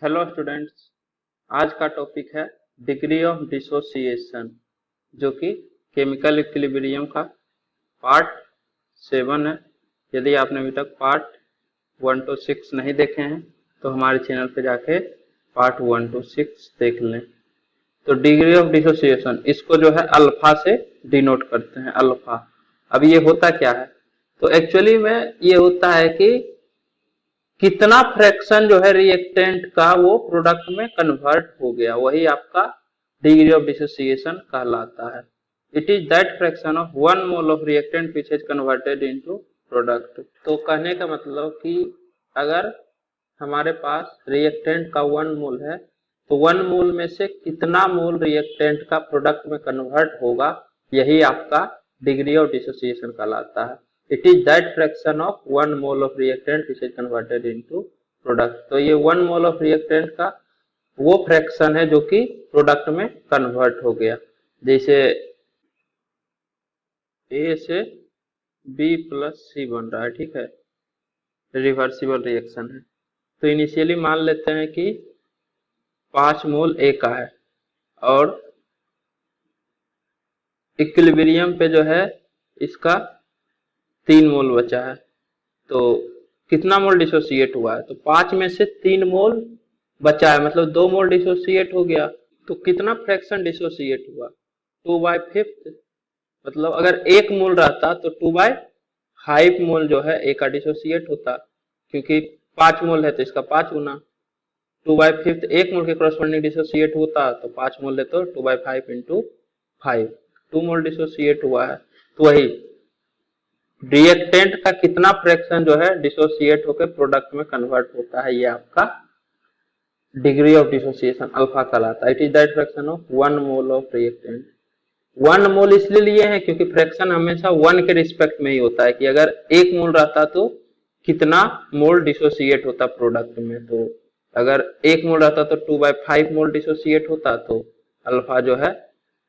Hello students. आज का topic है डिग्री ऑफ डिसोसिएशन, जो कि केमिकल इक्विलिब्रियम का पार्ट 7 है। यदि आपने अभी तक पार्ट 1 to 6 नहीं देखे हैं तो हमारे चैनल पे जाके पार्ट 1 to 6 देख लें। तो डिग्री ऑफ डिसोसिएशन इसको जो है अल्फा से डिनोट करते हैं, अल्फा। अब ये होता क्या है? तो एक्चुअली में ये होता है कि कितना फ्रैक्शन जो है रिएक्टेंट का वो प्रोडक्ट में कन्वर्ट हो गया, वही आपका डिग्री ऑफ डिसोसिएशन कहलाता है। It is that fraction of 1 mole of reactant which is converted into product. तो कहने का मतलब कि अगर हमारे पास रिएक्टेंट का 1 मोल है तो 1 मोल में से कितना मोल रिएक्टेंट का प्रोडक्ट में कन्वर्ट होगा, यही आपका डिग्री ऑफ डिसोसिएशन कहलाता है। It is that fraction of 1 mole of reactant which is converted into product। तो ये 1 mole of reactant का वो फ्रैक्शन है जो कि प्रोडक्ट में कन्वर्ट हो गया। जैसे A से B प्लस C बन रहा है, ठीक है, रिवर्सिबल रिएक्शन है। तो इनिशियली मान लेते हैं कि 5 मोल A का है और इक्विलिब्रियम पे जो है इसका 3 मोल बचा है। तो कितना मोल डिसोसिएट हुआ है? तो 5 में से 3 मोल बचा है, मतलब 2 मोल डिसोसिएट हो गया। तो कितना फ्रैक्शन डिसोसिएट हुआ? 2/5। मतलब अगर 1 मोल रहता तो 2/5 मोल जो है ए का डिसोसिएट होता, क्योंकि 5 मोल है तो इसका 5 गुना। 2/5 1 मोल के कॉरस्पॉन्डिंग डिसोसिएट होता तो 5 मोल है तो 2/5 इंटू 5, 2 मोल डिसोसिएट हुआ है। तो वही रिएक्टेंट का कितना फ्रैक्शन जो है डिसोसिएट होकर प्रोडक्ट में कन्वर्ट होता है, ये आपका डिग्री ऑफ डिसोसिएशन अल्फा कहलाता है। It is that fraction of 1 mole of reactant. 1 मोल इसलिए लिए हैं क्योंकि फ्रैक्शन हमेशा 1 के रिस्पेक्ट में ही होता है, कि अगर 1 मोल रहता तो कितना मोल डिसोसिएट होता प्रोडक्ट में। तो अगर 1 मोल रहता तो 2/5 मोल डिसोसिएट होता, तो अल्फा जो है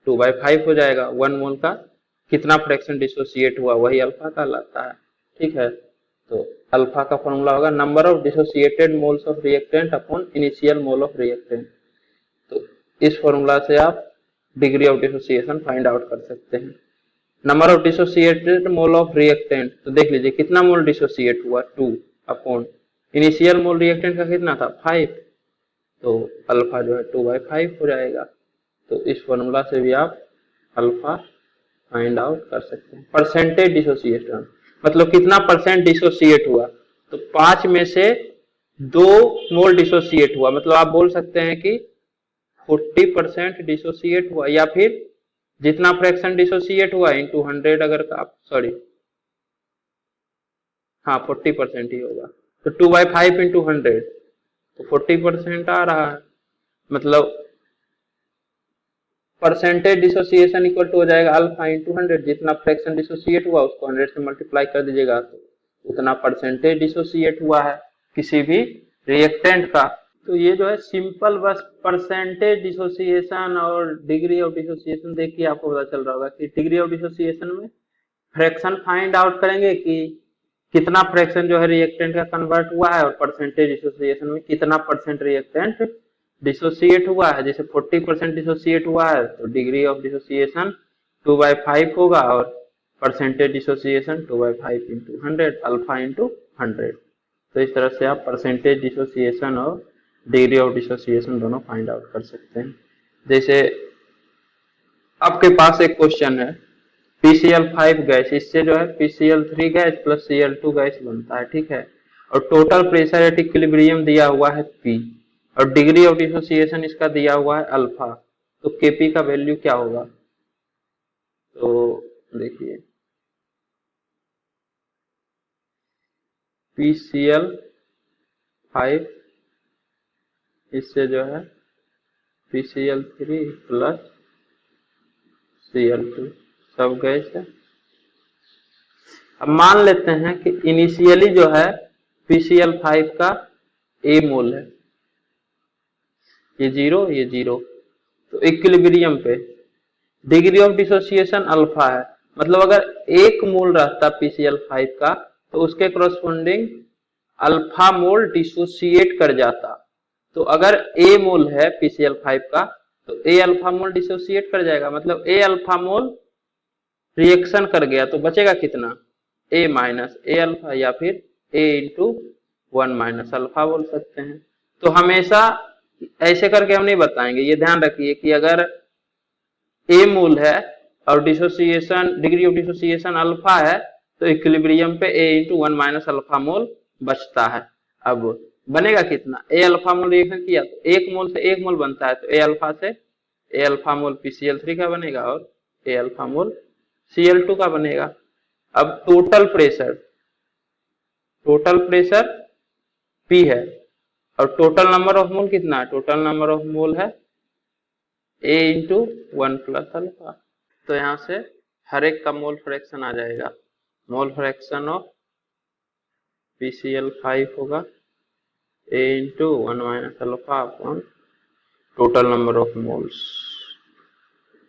2/5 हो जाएगा। 1 मोल का कितना फ्रैक्शन डिसोसिएट हुआ, वही अल्फा कहलाता है, ठीक है। तो अल्फा का फॉर्मूला होगा number of dissociated moles of reactant upon initial mole of reactant. तो इस फॉर्मूला से आप degree of dissociation find out कर सकते हैं। Number of dissociated mole of reactant, तो देख लीजिए कितना मोल डिसोसिएट हुआ, 2 अपॉन इनिशियल मोल रिएक्टेंट का कितना था, 5। तो अल्फा जो है 2/5 हो जाएगा। तो इस फॉर्मूला से भी आप अल्फा फाइंड आउट कर सकते हैं। परसेंटेज डिसोसिएशन मतलब कितना परसेंट डिसोसिएट हुआ, तो 5 में से 2 मोल डिसोसिएट हुआ, मतलब आप बोल सकते हैं कि 40% डिसोसिएट हुआ, या फिर जितना फ्रैक्शन डिसोसिएट हुआ इंटू 100, अगर आप हाँ 40% ही होगा। तो 2/5 इंटू 100 तो 40% आ रहा है। मतलब परसेंटेज डिसोसिएशन इक्वल टू हो जाएगा अल्फा इंटू 100। जितना फ्रैक्शन डिसोसिएट हुआ उसको 100 से मल्टीप्लाई कर दीजिएगा तो उतना परसेंटेज डिसोसिएट हुआ है किसी भी रिएक्टेंट का। तो ये जो है सिंपल बस परसेंटेज डिसोसिएशन और डिग्री ऑफ डिसोसिएशन देख के आपको पता चल रहा होगा कि डिग्री ऑफ डिसोसिएशन में फ्रैक्शन फाइंड आउट करेंगे कि कितना फ्रैक्शन जो है रिएक्टेंट का कन्वर्ट हुआ है, और परसेंटेज डिसोसिएशन में कितना परसेंट रिएक्टेंट डिसोसिएट हुआ है। जैसे 40% डिसोसिएट हुआ है तो डिग्री ऑफ डिसोसिएशन 2/5 होगा, और percentage dissociation 2/5 into 100, alpha into 100। तो इस तरह से आप परसेंटेज डिसोसिएशन और डिग्री ऑफ डिसोसिएशन दोनों फाइंड आउट कर सकते हैं। जैसे आपके पास एक क्वेश्चन है, PCl5 गैस, इससे जो है PCl3 gas plus Cl2 gas बनता है, ठीक है। और टोटल प्रेशर एट इक्विलिब्रियम दिया हुआ है P, और डिग्री ऑफ डिसोसिएशन इसका दिया हुआ है अल्फा। तो Kp का वैल्यू क्या होगा? तो देखिए PCl5 इससे जो है PCl3 प्लस Cl2 सब गैस है। अब मान लेते हैं कि इनिशियली जो है PCl5 का A मोल है, ये 0 ये 0। तो इक्विलिब्रियम पे डिग्री ऑफ डिसोसिएशन अल्फा है, मतलब अगर 1 मोल रहता PCl5 का तो उसके कॉरस्पॉन्डिंग अल्फा मोल डिसोसिएट कर जाता। तो अगर ए मोल है PCl5 का तो ए अल्फा मोल डिसोसिएट कर जाएगा, मतलब ए अल्फा मोल रिएक्शन कर गया तो बचेगा कितना, ए माइनस ए अल्फा या फिर ए इंटू 1 माइनस अल्फा बोल सकते हैं। तो हमेशा ऐसे करके हम नहीं बताएंगे, ये ध्यान रखिए कि अगर ए मोल है और dissociation degree of dissociation alpha है तो इक्विलिब्रियम पे ए इंटू 1 माइनस अल्फा मोल बचता है। अब बनेगा कितना, ए अल्फा मोल रिएक्शन किया तो एक मोल से एक मोल बनता है, तो ए अल्फा से ए अल्फा मोल PCl3 का बनेगा और ए अल्फा मोल Cl2 का बनेगा। अब टोटल प्रेशर P है और टोटल नंबर ऑफ मोल कितना है, टोटल नंबर ऑफ मोल है A इंटू 1 प्लस अल्फा। तो यहाँ से हर एक का मोल फ्रैक्शन आ जाएगा, मोल फ्रैक्शन ऑफ PCl5 होगा A into 1 minus alpha upon total number of moles,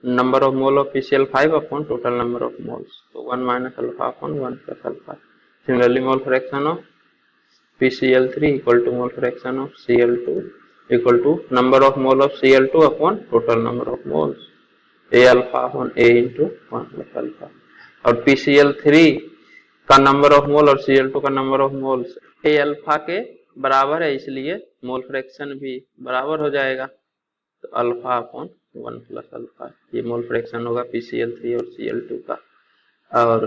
number of mole of PCl5 upon total number of moles, तो 1 minus alpha upon 1 plus alpha. Similarly mole fraction of PCl3 equal to mole fraction of Cl2 equal to number of mole of Cl2 upon total number of moles, A alpha upon A into 1 plus alpha. और PCl3 का number of mole और Cl2 का number of moles A alpha के बराबर है, इसलिए mole fraction भी बराबर हो जाएगा, तो अल्फा अपॉन 1 प्लस अल्फा, ये मोल फ्रैक्शन होगा PCl3 और Cl2 का। और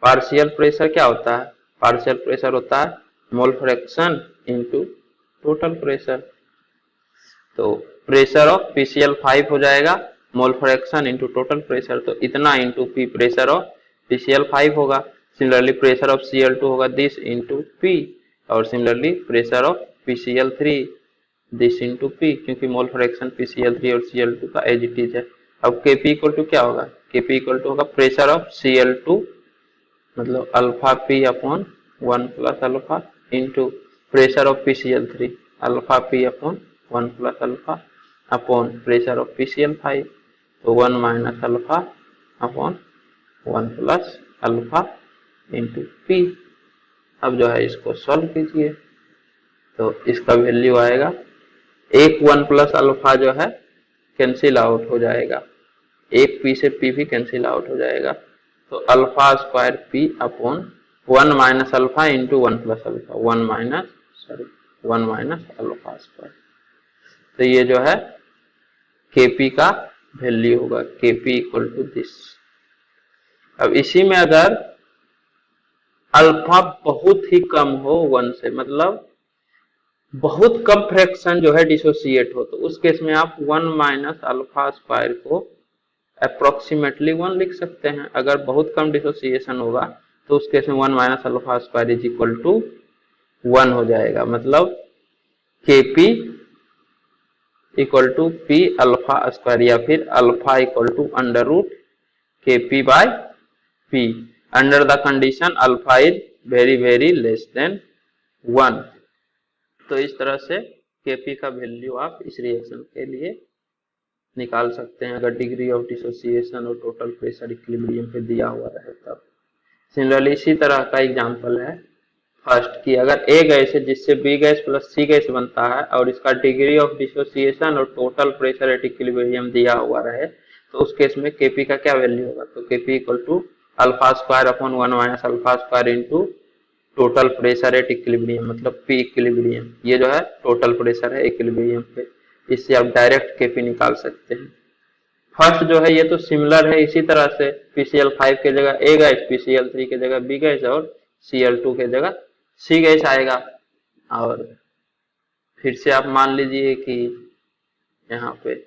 पार्शियल प्रेशर क्या होता है, पार्शियल प्रेशर होता है mole fraction into total pressure, तो प्रेशर ऑफ PCl5 हो जाएगा mole fraction into total pressure, तो इतना into P pressure of PCl5 होगा। सिमिलरली प्रेशर ऑफ Cl2 होगा दिस इनटू P, और similarly pressure of PCl3 this into P, क्योंकि mole fraction PCl3 और Cl2 का एज इट इज है। अब Kp इक्वल टू क्या होगा, Kp इक्वल टू होगा प्रेशर ऑफ Cl2 मतलब alpha P upon 1 plus alpha into pressure of PCl3 alpha P upon 1 plus alpha upon pressure of PCl5, तो 1 minus alpha upon 1 plus alpha into P। अब जो है इसको solve कीजिए तो इसका वैल्यू आएगा, एक 1 प्लस अल्फा जो है कैंसिल आउट हो जाएगा, एक P से P भी कैंसिल आउट हो जाएगा, तो alpha square P upon 1 minus alpha into 1 plus alpha, 1 minus alpha square. तो ये जो है Kp का वैल्यू होगा, Kp इक्वल टू दिस। अब इसी में अगर अल्फा बहुत ही कम हो 1 से, मतलब बहुत कम फ्रैक्शन जो है डिसोसिएट हो, तो उस केस में आप 1 माइनस अल्फा स्क्वायर को अप्रोक्सीमेटली 1 लिख सकते हैं। अगर बहुत कम डिसोसिएशन होगा तो उस केस में 1 minus alpha square is equal to 1 हो जाएगा, मतलब Kp equal to P alpha square या फिर alpha equal to under root Kp by P under the condition alpha is very very less than 1। तो इस तरह से Kp का वैल्यू आप इस रिएक्शन के लिए निकाल सकते हैं अगर डिग्री ऑफ डिसोसिएशन और टोटल प्रेशर इक्विलिब्रियम पे दिया हुआ रहे तब। सिमिलरली इसी तरह का एग्जांपल है फर्स्ट की, अगर A गैस है जिससे B gas plus C gas बनता है और इसका डिग्री ऑफ डिसोसिएशन और टोटल प्रेशर एट इक्विलिब्रियम दिया हुआ रहे, तो उस केस में Kp का क्या वैल्यू होगा, तो Kp equal to alpha square upon 1 minus alpha square into total pressure at equilibrium, मतलब P इक्विलिब्रियम, ये जो है टोटल प्रेशर है इक्विलिब्रियम पे, इससे आप डायरेक्ट Kp निकाल सकते हैं। फर्स्ट जो है ये तो सिमिलर है, इसी तरह से PCl5 के जगह A गैस, PCl3 के जगह B गैस और Cl2 के जगह C गैस आएगा। और फिर से आप मान लीजिए कि यहाँ पे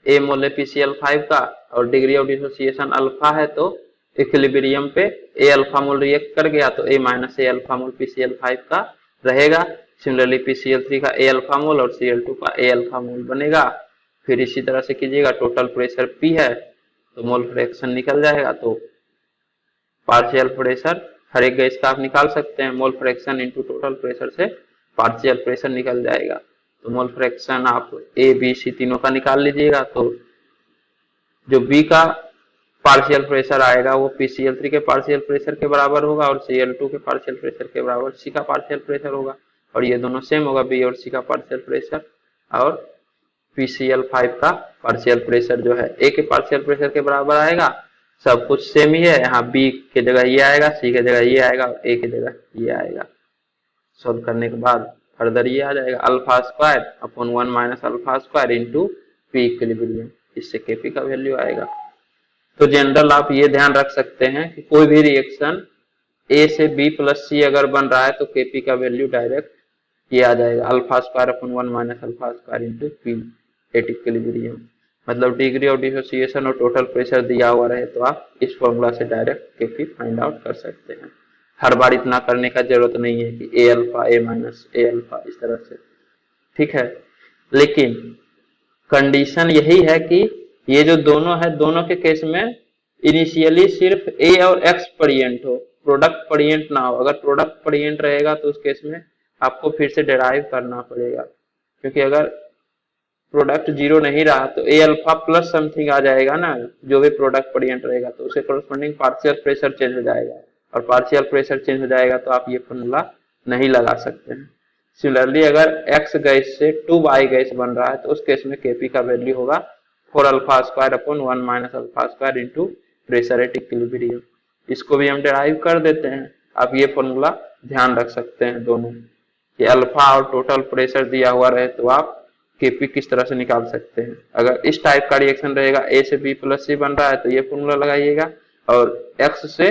A मोल है PCl5 का और डिग्री ऑफ डिसोसिएशन अल्फा है, तो इक्विलिब्रियम पे A अल्फा मोल रिएक्ट कर गया तो A minus A alpha mole PCl5 का रहेगा। सिमिलरली PCl3 का A अल्फा मोल और Cl2 का A अल्फा मोल बनेगा। फिर इसी तरह से कीजिएगा, टोटल प्रेशर P है तो मोल फ्रैक्शन निकल जाएगा, तो पार्शियल प्रेशर हर एक गैस का आप निकाल सकते हैं, mole fraction into total pressure से पार्शियल प्रेशर निकल जाएगा। तो मोल फ्रैक्शन आप A B C तीनों का निकाल लीजिएगा, तो जो B का पार्शियल प्रेशर आएगा वो PCl3 के पार्शियल प्रेशर के बराबर होगा और Cl2 के पार्शियल प्रेशर के बराबर C का पार्शियल प्रेशर होगा। और ये दोनों सेम होगा, बी और सी का पार्शियल प्रेशर और PCl5 का पार्शियल प्रेशर जो है ए के पार्शियल प्रेशर के बराबर आएगा। सब कुछ सेम ही है, यहाँ बी के जगह ये आएगा, सी के जगह ये आएगा और ए के जगह ये आएगा। सॉल्व करने के बाद फर्दर ये आ जाएगा alpha square upon 1 minus alpha square into P equilibrium, इससे केपी का वैल्यू आएगा। तो जनरल आप ये ध्यान रख सकते हैं कि कोई भी रिएक्शन ए से बी प्लस सी अगर बन रहा है तो केपी का वैल्यू डायरेक्ट ये आ जाएगा alpha square upon 1 minus alpha square into P eight equilibrium. मतलब डिग्री ऑफ डिसोसिएशन और टोटल प्रेशर दिया हुआ रहे तो आप इस फॉर्मूला से डायरेक्ट केपी फाइंड आउट कर सकते हैं। हर बार इतना करने का जरूरत नहीं है कि ए अल्फा ए माइनस ए अल्फा इस तरह से, ठीक है। लेकिन कंडीशन यही है कि ये जो दोनों है, दोनों के केस में इनिशियली सिर्फ ए और एक्स परिएंट हो, प्रोडक्ट परिएंट ना हो। अगर प्रोडक्ट परिएंट रहेगा तो उस केस में आपको फिर से डिराइव करना पड़ेगा, क्योंकि अगर प्रोडक्ट जीरो नहीं रहा तो ए अल्फा प्लस समथिंग आ जाएगा ना, जो भी प्रोडक्ट परिएंट रहेगा तो उसके कोरस्पॉन्डिंग पार्शियल प्रेशर चेंज हो जाएगा, और पार्शियल प्रेशर चेंज हो जाएगा तो आप ये फॉर्मूला नहीं लगा सकते हैं। सिमिलरली अगर x गैस से 2y गैस बन रहा है तो उस केस में केपी का वैल्यू होगा 4 alpha square upon 1 minus alpha square into pressure at equilibrium. इसको भी हम डिराइव कर देते हैं। आप ये फॉर्मूला ध्यान रख सकते हैं दोनों कि अल्फा और टोटल प्रेशर दिया हुआ रहे तो आप केपी किस तरह से निकाल सकते हैं। अगर इस टाइप का रिएक्शन रहेगा, ए से बी प्लस सी बन रहा है तो ये फॉर्मूला लगाइएगा, और x से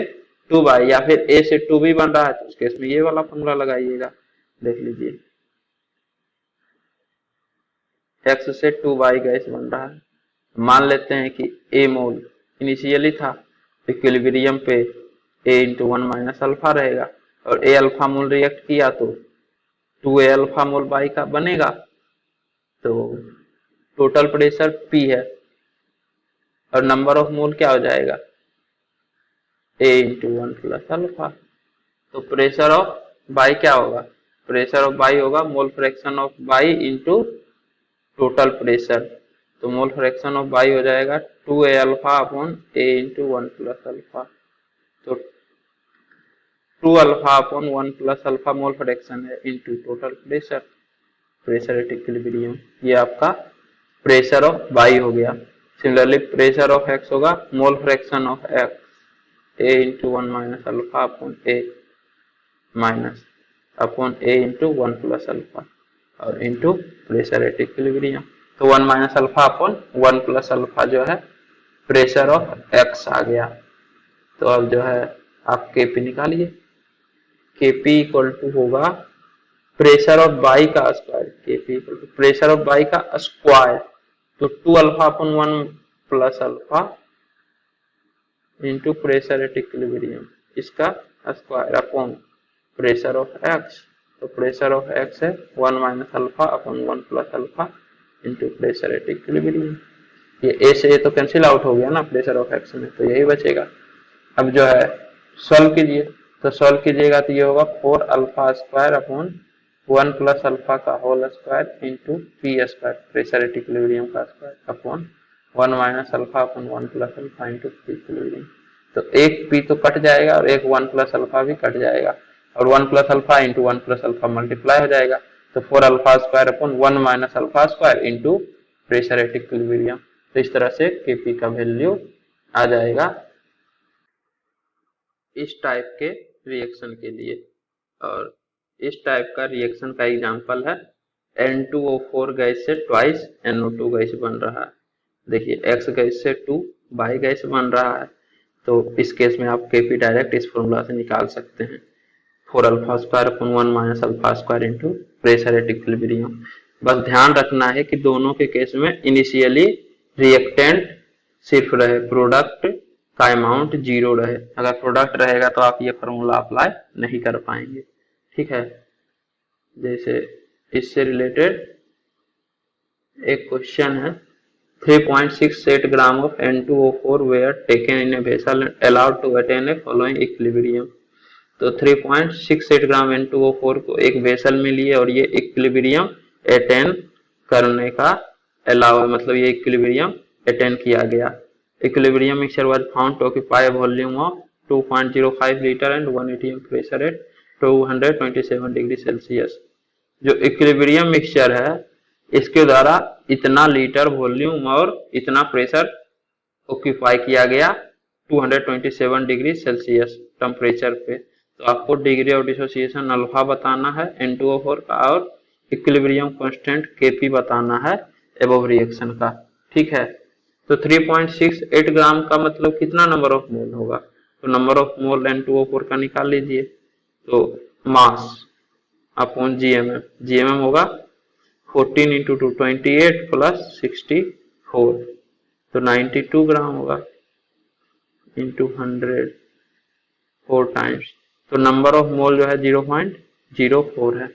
2y या फिर a से 2b बन रहा है तो उस केस में ये वाला फॉर्मूला लगाइएगा। देख लीजिए x से 2y गैस बन रहा है, मान लेते हैं कि a मोल इनिशियली था, इक्विलिब्रियम पे a इंटू 1 माइनस अल्फा रहेगा, और a अल्फा मोल रिएक्ट किया तो 2a अल्फा मोल y का बनेगा। तो टोटल प्रेशर P है और नंबर ऑफ मोल क्या हो जाएगा a इंटू 1 प्लस अल्फा। तो प्रेशर ऑफ बाई क्या होगा, प्रेशर ऑफ बाई होगा mole fraction of Y into total pressure. तो मोल फ्रैक्शन ऑफ बाई हो जाएगा 2a alpha upon a into 1 plus alpha. तो 2 alpha upon 1 plus alpha mole fraction है into total pressure, pressure at equilibrium. ये आपका pressure of Y हो गया। Similarly pressure of x होगा mole fraction of x a into 1 minus alpha upon a minus upon a into 1 plus alpha और into pressure at equilibrium. तो 1 minus alpha upon 1 plus alpha जो है pressure of x आ गया। तो अब जो है आप केपी निकालिए, केपी इक्वल टू होगा प्रेशर ऑफ बाई का square, KP equal to pressure of बाई का स्क्वायर, तो 2 alpha upon 1 plus alpha into pressure at equilibrium, इसका square upon pressure of X. तो प्रेशर ऑफ एक्स है 1 minus alpha upon 1 plus alpha into pressure at equilibrium. ये A से ए तो cancel out हो गया ना प्रेशर ऑफ एक्स में, तो यही बचेगा। अब जो है सॉल्व कीजिए, तो सॉल्व कीजिएगा तो ये होगा 4 alpha square upon 1 plus alpha का whole square into P square pressure at equilibrium का square upon 1 minus alpha upon 1 plus alpha into P equilibrium. तो एक पी तो कट जाएगा और एक 1 प्लस अल्फा भी कट जाएगा, और 1 plus alpha into 1 plus alpha multiply हो जाएगा। तो 4 alpha square upon 1 minus alpha square into pressure at equilibrium. तो इस तरह से केपी का वैल्यू आ जाएगा इस टाइप के रिएक्शन के लिए। और इस टाइप का रिएक्शन का एग्जांपल है N2O4 गैस से ट्वाइस NO2 गैस बन रहा है। देखिए X गैस से 2 Y गैस बन रहा है, तो इस केस में आप केपी डायरेक्ट इस फॉर्मूला से निकाल सकते हैं, 4 alpha square upon 1 minus alpha square into pressure at equilibrium. बस ध्यान रखना है कि दोनों के केस में इनिशियली रिएक्टेंट सिर्फ रहे, प्रोडक्ट का अमाउंट जीरो रहे। अगर प्रोडक्ट रहेगा तो आप ये फॉर्मूला अप्लाई नहीं कर पाएंगे, ठीक है। जैसे इससे रिलेटेड एक क्वेश्चन है, 3.68 gram of N2O4 were taken in a vessel and allowed to attain a following equilibrium। तो 3.68 ग्राम N2O4 को एक वेसल में लिए और ये इक्विलिब्रियम अटेन करने का अलाउ है, मतलब ये इक्विलिब्रियम अटेन किया गया। Equilibrium mixture was found to occupy a volume of 2.05 litre and 1 atm pressure at 227 degree Celsius. जो इक्विलिब्रियम मिक्सचर है इसके द्वारा इतना लीटर वॉल्यूम और इतना प्रेशर ऑक्यूपाई किया गया 227 डिग्री सेल्सियस टेम्परेचर पे। तो आपको डिग्री ऑफ डिसोसिएशन अल्फा बताना है N2O4 का और इक्विलिब्रियम कांस्टेंट Kp बताना है एबव रिएक्शन का। ठीक है, तो 3.68 ग्राम का मतलब कितना नंबर ऑफ मोल होगा, तो नंबर ऑफ मोल N2O4 का निकाल लीजिए। तो मास अपॉन जीएमएम होगा 14 इंटू 2 28 प्लस 64 तो 92 ग्राम होगा इंटू 100 4 टाइम्स। तो नंबर ऑफ मोल जो है 0.04 है।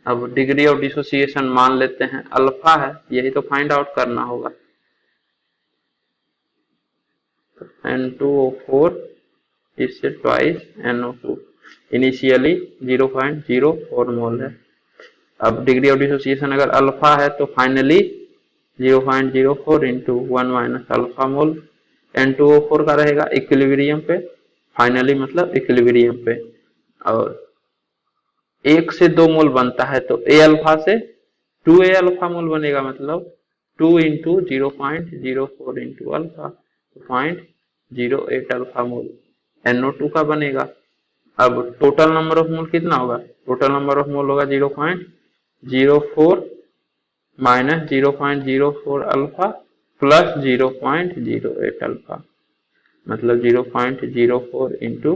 अब डिग्री ऑफ डिसोसिएशन मान लेते हैं अल्फा है, यही तो फाइंड आउट करना होगा। तो N2O4 इससे ट्वाइस NO2 इनिशियली 0.04 मोल है। अब डिग्री ऑफ डिसोसिएशन अगर अल्फा है तो फाइनली 0.04 इंटू 1 माइनस अल्फा मोल N2O4 का रहेगा इक्विलिब्रियम पे, फाइनली मतलब इक्विलिब्रियम पे। और 1 से 2 मोल बनता है तो ए अल्फा से 2A अल्फा मोल बनेगा, मतलब 2 इंटू 0.04 इंटू अल्फा 0.08 अल्फा मोल NO2 का बनेगा। अब टोटल नंबर ऑफ मोल कितना होगा, टोटल नंबर ऑफ मोल होगा 0.04 माइनस 0.04 अल्फा प्लस 0.08 अल्फा, मतलब 0.04 इंटू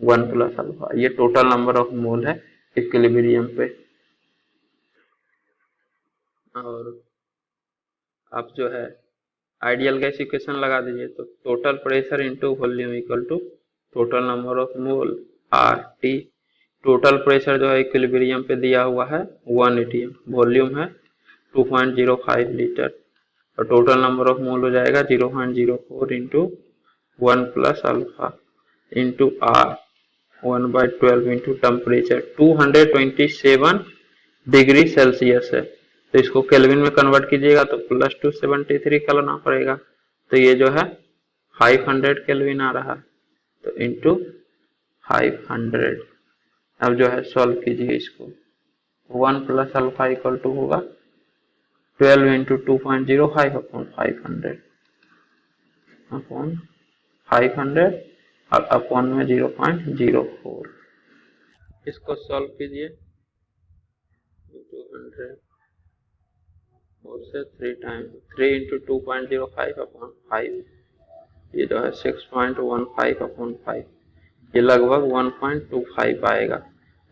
1 प्लस अल्फा। ये टोटल नंबर ऑफ मोल है इक्विलिब्रियम पे। और आप जो है आइडियल गैस इक्वेशन लगा दीजिए, तो total pressure into volume equal to total number of mole R T. Total pressure जो है इक्विलिब्रियम पे दिया हुआ है 1 atm, वॉल्यूम है 2.05 लीटर और टोटल नंबर ऑफ मोल हो जाएगा 0.04 into 1 plus alpha into R 1/12 into temperature 227 degree Celsius है। तो इसको केल्विन में कन्वर्ट कीजिएगा तो प्लस 273 करना पड़ेगा, तो ये जो है 500 केल्विन आ रहा है, तो इंटू 500। अब जो है सॉल्व कीजिए इसको, 1 प्लस अल्फा इक्वल टू होगा 12 इंटू 2.05 अपॉन 500 और अपॉन में 0.04। इसको सॉल्व कीजिए 200 और से 3 टाइम 3 इंटू 2.05 अपॉन 5, ये जो है 6.15 अपॉन 5, ये लगभग 1.25 आएगा।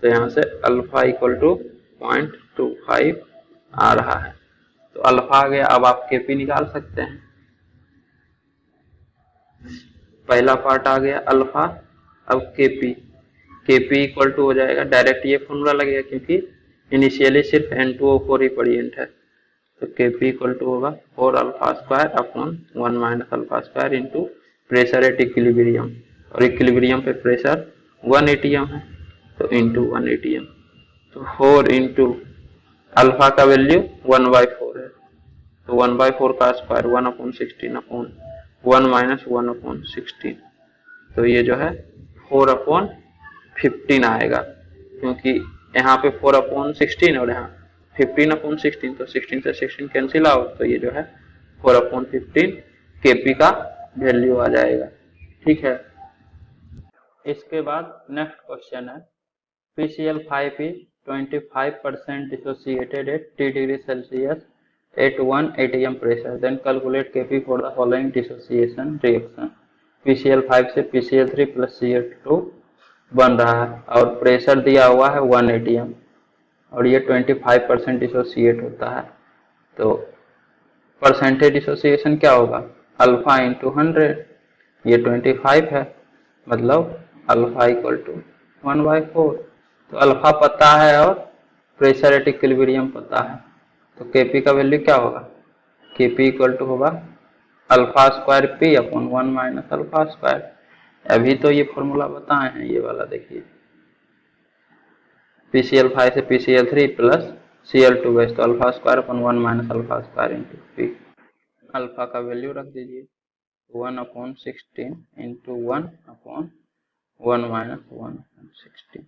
तो यहाँ से अल्फा इक्वल टू 0.25 आ रहा है। तो अल्फा आ गया। अब आप केपी निकाल सकते हैं। पहला पार्ट आ गया अल्फा। अब केपी इक्वल टू हो जाएगा, डायरेक्ट ये फॉर्मूला लगेगा क्योंकि इनिशियली सिर्फ N2O4 ही प्रेजेंट है। तो Kp इक्वल टू होगा 4 alpha square upon 1 minus alpha square into pressure at equilibrium, और इक्विलिब्रियम पे प्रेशर 1 atm है तो इंटू 1 atm। तो 4 इंटू अल्फा का वैल्यू 1/4 है, तो 1/4 का स्क्वायर 1/16 अपॉन 1 माइनस 1/16, तो ये जो है 4/15 आएगा, क्योंकि यहाँ पे 4/16 और यहाँ 15/16, तो 16 से 16 कैंसिल आउट, तो ये जो है 4/15 केपी का वैल्यू आ जाएगा। ठीक है, इसके बाद नेक्स्ट क्वेश्चन है PCl5 is 25% dissociated at T degree Celsius at 1 atm pressure, then calculate Kp for the following dissociation reaction। PCl5 से PCl3 plus Cl2 बन रहा है और प्रेशर दिया हुआ है 1 atm और ये 25% डिसोसिएट होता है। तो परसेंटेज डिसोसिएशन क्या होगा, अल्फा इंटू 100, ये 25 है, मतलब अल्फा इक्वल टू 1/4। तो अल्फा पता है और प्रेशर एट इक्विलिब्रियम पता है, तो केपी का वैल्यू क्या होगा, केपी इक्वल टू होगा alpha square P upon 1 minus alpha square. अभी तो ये फॉर्मूला बताए हैं, ये वाला देखिए, PCl5 से PCl3 प्लस Cl2 गैस, तो alpha square upon 1 minus alpha square into P. Alpha का वैल्यू रख दीजिए 1/16 इंटू 1/1 माइनस 1/16।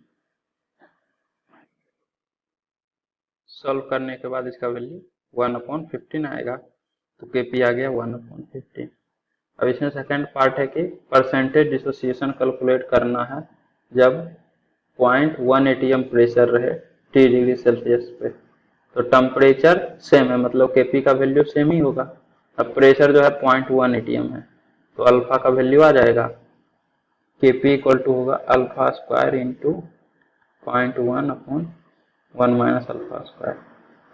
सॉल्व करने के बाद इसका वैल्यू 1/15 आएगा, तो Kp आ गया 1/15। अब इसमें सेकंड पार्ट है कि परसेंटेज डिसोसिएशन कैलकुलेट करना है जब 0.1 atm प्रेशर रहे T डिग्री सेल्सियस पे। तो टेम्परेचर सेम है, मतलब Kp का वैल्यू सेम ही होगा। अब प्रेशर जो है 0.1 atm है, तो अल्फा का वैल्यू आ जाएगा Kp इक्वल टू होगा alpha square into 0.1/1 minus alpha square,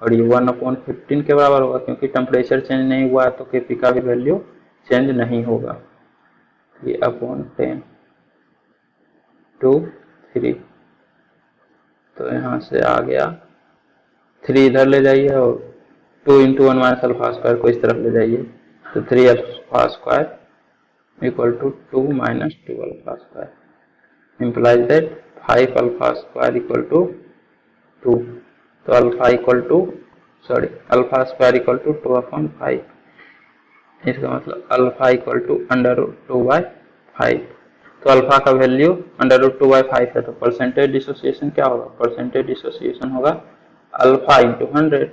और ये 1/15 के बराबर होगा, क्योंकि टेम्परेचर चेंज नहीं हुआ है तो Kp का भी वैल्यू चेंज नहीं होगा। ये अपॉन 10 2 3, तो यहाँ से आ गया 3 इधर ले जाइए और 2 इंटू 1 माइनस अल्फा स्क्वायर को इस तरफ ले जाइए, तो 3 alpha square equal to 2 minus 2 alpha square implies that 5 alpha square equal to 2। तो अल्फा स्क्वायर इक्वल टू 2/5, इसका मतलब अल्फा इक्वल टू √2/5। तो अल्फा का वैल्यू √2/5 है, तो परसेंटेज डिसोसिएशन क्या होगा? परसेंटेज डिसोसिएशन होगा अल्फा इंटू 100,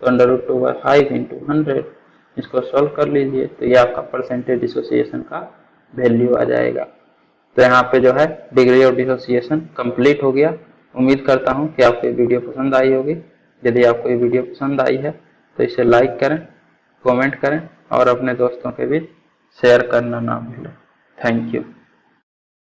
तो √2/5 इंटू 100। इसको सॉल्व कर लीजिए तो ये आपका परसेंटेज डिसोसिएशन का वैल्यू आ जाएगा। तो यहाँ पे जो है डिग्री ऑफ डिसोसिएशन कंप्लीट हो गया। उम्मीद करता हूँ कि आपको ये वीडियो पसंद आई होगी। यदि आपको ये वीडियो पसंद आई है तो इसे लाइक करें, कमेंट करें और अपने दोस्तों के बीच शेयर करना ना भूलें। Thank you.